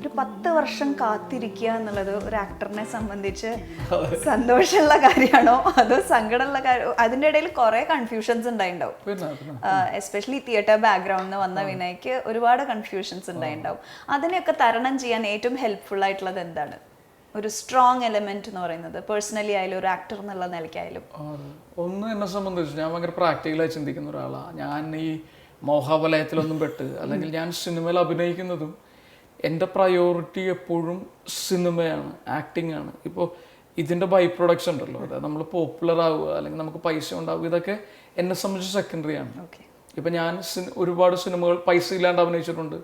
ഒരു 10 വർഷം കാത്തിരിക്കുക എന്നുള്ളത് ഒരു ആക്ടറിനെ സംബന്ധിച്ച് സന്തോഷമുള്ള കാര്യമാണോ അതോ സങ്കടമുള്ള കാര്യം? അതിൻ്റെ ഇടയിൽ കുറേ കൺഫ്യൂഷൻസ് ഉണ്ടായിട്ടുണ്ടാവും. എസ്പെഷ്യലി തിയേറ്റർ ബാക്ക്ഗ്രൗണ്ടിൽ വന്ന വിനയ്ക്ക് ഒരുപാട് കൺഫ്യൂഷൻസ് ഉണ്ടായിട്ടുണ്ടാവും. അതിനെയൊക്കെ തരണം ചെയ്യാൻ ഏറ്റവും ഹെൽപ്ഫുൾ ആയിട്ടുള്ളത് എന്താണ്? ഒരു സ്ട്രോങ് എലമെന്റ് എന്ന് പറയുന്നത് പേഴ്സണലി ആയാലും ഒരു ആക്ടർ എന്നുള്ള നിലയ്ക്കായാലും. ഒന്ന് എന്നെ സംബന്ധിച്ച് ഞാൻ ഭയങ്കര പ്രാക്ടിക്കലായി ചിന്തിക്കുന്ന ഒരാളാണ്. ഞാൻ ഈ മോഹാവലയത്തിലൊന്നും പെട്ട് അല്ലെങ്കിൽ ഞാൻ സിനിമയിൽ അഭിനയിക്കുന്നതും എൻ്റെ പ്രയോറിറ്റി എപ്പോഴും സിനിമയാണ്, ആക്ടിങ് ആണ്. ഇപ്പോൾ ഇതിൻ്റെ ബൈ പ്രൊഡക്ട്സ് ഉണ്ടല്ലോ, അതായത് നമ്മൾ പോപ്പുലർ ആവുക അല്ലെങ്കിൽ നമുക്ക് പൈസ ഉണ്ടാവുക, ഇതൊക്കെ എന്നെ സംബന്ധിച്ച് സെക്കൻഡറി ആണ്. ഇപ്പം ഞാൻ ഒരുപാട് സിനിമകൾ പൈസ ഇല്ലാണ്ട് അഭിനയിച്ചിട്ടുണ്ട്.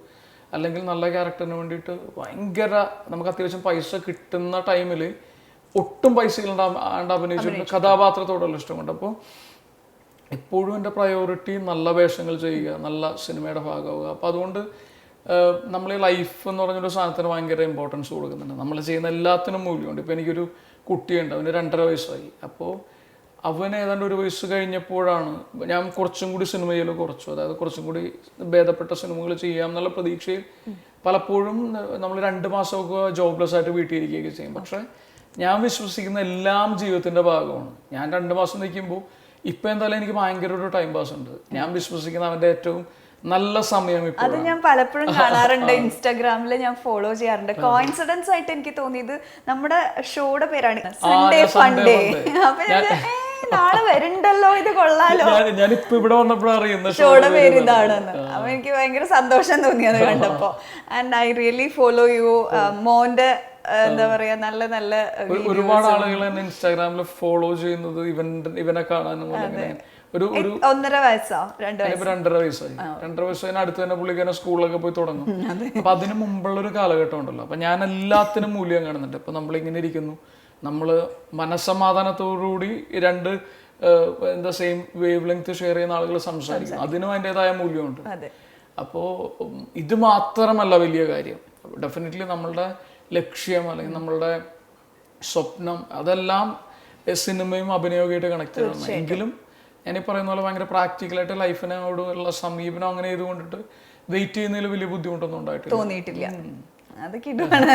അല്ലെങ്കിൽ നല്ല ക്യാരക്ടറിന് വേണ്ടിയിട്ട് ഭയങ്കര നമുക്ക് അത്യാവശ്യം പൈസ കിട്ടുന്ന ടൈമിൽ ഒട്ടും പൈസ ഇല്ലാണ്ട് അഭിനയിച്ചിട്ടുണ്ട്. കഥാപാത്രത്തോടുള്ള ഇഷ്ടം കൊണ്ട്. അപ്പോൾ എപ്പോഴും എൻ്റെ പ്രയോറിറ്റി നല്ല വേഷങ്ങൾ ചെയ്യുക, നല്ല സിനിമയുടെ ഭാഗമാവുക. അപ്പോൾ അതുകൊണ്ട് നമ്മൾ ഈ ലൈഫ് എന്ന് പറഞ്ഞൊരു സാധനത്തിന് ഭയങ്കര ഇമ്പോർട്ടൻസ് കൊടുക്കുന്നുണ്ട്. നമ്മൾ ചെയ്യുന്ന എല്ലാത്തിനും മൂല്യമുണ്ട്. ഇപ്പോൾ എനിക്കൊരു കുട്ടിയുണ്ട്, അവന് 2.5 വയസ്സായി. അപ്പോൾ അവൻ ഏതാണ്ട് 1 വയസ്സ് കഴിഞ്ഞപ്പോഴാണ് ഞാൻ കുറച്ചും കൂടി സിനിമയിൽ അതായത് കുറച്ചും കൂടി ഭേദപ്പെട്ട സിനിമകൾ ചെയ്യാം എന്നുള്ള പ്രതീക്ഷയിൽ പലപ്പോഴും നമ്മൾ 2 മാസമൊക്കെ ജോബ്ലെസ് ആയിട്ട് വീട്ടിലിരിക്കുകയൊക്കെ ചെയ്യും. പക്ഷേ ഞാൻ വിശ്വസിക്കുന്ന എല്ലാം ജീവിതത്തിൻ്റെ ഭാഗമാണ്. ഞാൻ 2 മാസം നിൽക്കുമ്പോൾ ഇപ്പം എന്തായാലും എനിക്ക് ഭയങ്കര ഒരു ടൈം പാസ് ഉണ്ട്. ഞാൻ വിശ്വസിക്കുന്ന അവൻ്റെ ഏറ്റവും നല്ല സമയം. അത് ഞാൻ പലപ്പോഴും കാണാറുണ്ട്, ഇൻസ്റ്റാഗ്രാമിൽ ഞാൻ ഫോളോ ചെയ്യാറുണ്ട്. കോയിൻസിഡൻസ് ആയിട്ട് എനിക്ക് തോന്നിയത് നമ്മുടെ ഷോയുടെ പേരാണ് സൺഡേ ഫൺഡേ. അപ്പൊ നാളെ വരുന്നുണ്ടല്ലോ, ഇത് കൊള്ളാലോ. ഞാനിപ്പോ ഇവിടെ വന്നപ്പോഴും അറിയുന്ന ഷോയുടെ പേര് ഇതാണെന്ന്. അപ്പൊ എനിക്ക് ഭയങ്കര സന്തോഷം തോന്നിയത് കണ്ടപ്പോ. And I really follow you. മോന്റെ എന്താ പറയാ നല്ല നല്ല ഒരുപാട് ആളുകൾ എന്നെ ഇൻസ്റ്റാഗ്രാമിൽ ഫോളോ ചെയ്യുന്നത് ഇവനെ കാണാനും. ഒരു 1.5 വയസ്സോ 2.5 വയസ്സായി. 2.5 വയസ്സായി അടുത്ത് തന്നെ പുള്ളിക്കാരനെ സ്കൂളിലൊക്കെ പോയി തുടങ്ങും. അപ്പൊ അതിന് മുമ്പുള്ള ഒരു കാലഘട്ടം ഉണ്ടല്ലോ. അപ്പൊ ഞാൻ എല്ലാത്തിനും മൂല്യം കാണുന്നുണ്ട്. ഇപ്പൊ നമ്മളിങ്ങനെ ഇരിക്കുന്നു, നമ്മള് മനസ്സമാധാനത്തോടുകൂടി 2 എന്താ സെയിം വേവ് ലെങ്ത് ഷെയർ ചെയ്യുന്ന ആളുകൾ സംസാരിക്കും. അതിനും അതിൻ്റെതായ മൂല്യമുണ്ട്. അപ്പോൾ ഇത് മാത്രമല്ല വലിയ കാര്യം. ഡെഫിനറ്റ്ലി നമ്മളുടെ ലക്ഷ്യം അല്ലെങ്കിൽ നമ്മളുടെ സ്വപ്നം അതെല്ലാം സിനിമയും അഭിനയവുമായിട്ട് കണക്ട് ചെയ്യണം. എങ്കിലും ഞാനീ പറയുന്ന പോലെ ഭയങ്കര പ്രാക്ടിക്കലായിട്ട് ലൈഫിനോടുള്ള സമീപനം അങ്ങനെ ചെയ്തുകൊണ്ടിട്ട് വെയിറ്റ് ചെയ്യുന്നതിൽ വലിയ ബുദ്ധിമുട്ടൊന്നും തോന്നിയിട്ടില്ല. അത് കിട്ടുവാണ്.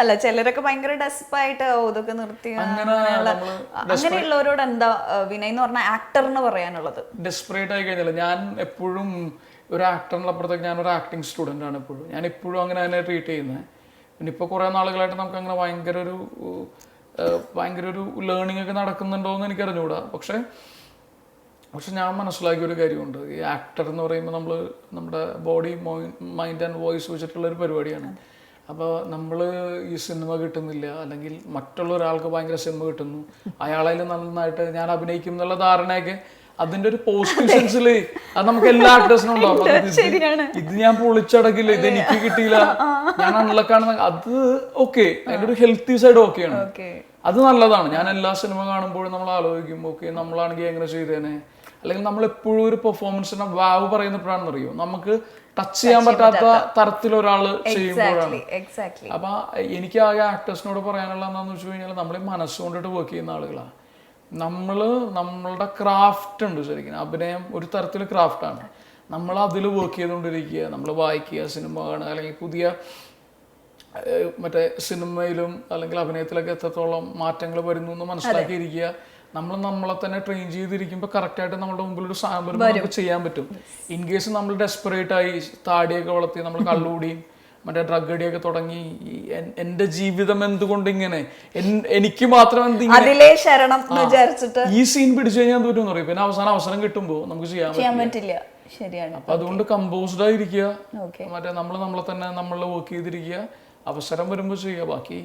അല്ല, ചിലരൊക്കെ ഭയങ്കര ഡെസ്പായിട്ട് ഇതൊക്കെ നിർത്തി അങ്ങനെയുള്ളവരോട് എന്താ വിനയ് എന്ന് പറഞ്ഞ ആക്ടറിന് പറയാനുള്ളത്? ഡെസ്പറേറ്റ് ആയി കഴിഞ്ഞാൽ ഞാൻ എപ്പോഴും ഒരു ആക്ടറിനപ്പുറത്തേക്ക് ഞാനൊരു ആക്ടിങ് സ്റ്റുഡൻ്റ് ആണ്. ഞാൻ എപ്പോഴും അങ്ങനെ തന്നെ ട്രീറ്റ് ചെയ്യുന്നത്. പിന്നെ ഇപ്പോൾ കുറേ നാളുകളായിട്ട് നമുക്ക് അങ്ങനെ ഭയങ്കര ഒരു ലേണിംഗ് ഒക്കെ നടക്കുന്നുണ്ടോ എന്ന് എനിക്കറിഞ്ഞുകൂടാ. പക്ഷെ ഞാൻ മനസ്സിലാക്കിയ ഒരു കാര്യമുണ്ട്. ഈ ആക്ടർ എന്ന് പറയുമ്പോൾ നമ്മുടെ ബോഡി, മൈൻഡ് ആൻഡ് വോയിസ് വെച്ചിട്ടുള്ളൊരു പരിപാടിയാണ്. അപ്പോൾ നമ്മൾ ഈ സിനിമ കിട്ടുന്നില്ല അല്ലെങ്കിൽ മറ്റുള്ള ഒരാൾക്ക് ഭയങ്കര സിനിമ കിട്ടുന്നു, അയാളതിൽ നന്നായിട്ട് ഞാൻ അഭിനയിക്കും എന്നുള്ള ധാരണയൊക്കെ അതിൻ്റെ ഒരു പോസിറ്റീവ് സെൻസിൽ അത് നമുക്ക് എല്ലാ ആക്ടേഴ്സിനും ഉണ്ടാവും. ഇത് ഞാൻ പൊളിച്ചടക്കില്ല, ഇത് എനിക്ക് കിട്ടിയില്ല, ഞാൻ അൺലക്കാണ്, അത് ഓക്കെ, അതിൻ്റെ ഒരു ഹെൽത്തി സൈഡ് ഓക്കെയാണ്, അത് നല്ലതാണ്. ഞാൻ എല്ലാ സിനിമ കാണുമ്പോഴും നമ്മൾ ആലോചിക്കും, ഓക്കെ നമ്മളാണെങ്കിൽ എങ്ങനെ ചെയ്തേനെ. അല്ലെങ്കിൽ നമ്മൾ എപ്പോഴും ഒരു പെർഫോമൻസിനെ വാവ് പറയുന്നപ്പോഴാണെന്ന് അറിയോ, നമുക്ക് ടച്ച് ചെയ്യാൻ പറ്റാത്ത തരത്തിൽ ഒരാൾ ചെയ്യുമ്പോഴാണ്. അപ്പൊ എനിക്ക് ആകെ ആക്ടേഴ്സിനോട് പറയാനുള്ള എന്താണെന്ന് വെച്ച് കഴിഞ്ഞാൽ നമ്മൾ മനസ്സുകൊണ്ടിട്ട് വർക്ക് ചെയ്യുന്ന ആളുകളാണ്. നമ്മളുടെ ക്രാഫ്റ്റ് ഉണ്ട്. ശരിക്കും അഭിനയം ഒരു തരത്തിൽ ക്രാഫ്റ്റാണ്. നമ്മൾ അതിൽ വർക്ക് ചെയ്തുകൊണ്ടിരിക്കുക, നമ്മൾ വായിക്കുക, സിനിമ കാണുക, അല്ലെങ്കിൽ പുതിയ മറ്റേ സിനിമയിലും അല്ലെങ്കിൽ അഭിനയത്തിലൊക്കെ എത്രത്തോളം മാറ്റങ്ങൾ വരുന്നു എന്ന് മനസ്സിലാക്കിയിരിക്കുക. നമ്മളെ തന്നെ ട്രെയിൻ ചെയ്തിരിക്കുമ്പോൾ കറക്റ്റായിട്ട് നമ്മുടെ മുമ്പിൽ ഒരു സാധനം നമുക്ക് ചെയ്യാൻ പറ്റും. ഇൻ കേസ് നമ്മൾ ഡെസ്പറേറ്റ് ആയി താടിയൊക്കെ വളർത്തി നമ്മൾ കള്ളുകൂടിയും മറ്റേ ഡ്രഗ് അടിയൊക്കെ തുടങ്ങി എന്റെ ജീവിതം എന്തുകൊണ്ട് ഇങ്ങനെ, എനിക്ക് മാത്രം ഈ സീൻ പിടിച്ചു കഴിഞ്ഞാൽ എന്ത് പറ്റുമെന്ന് പറയും. പിന്നെ അവസരം കിട്ടുമ്പോൾ നമുക്ക് ചെയ്യാൻ പറ്റില്ല. അപ്പൊ അതുകൊണ്ട് കമ്പോസ്ഡ് ആയിരിക്കുക, മറ്റേ നമ്മളെ തന്നെ വർക്ക് ചെയ്തിരിക്കുക, അവസരം വരുമ്പോൾ ചെയ്യുക, ബാക്കി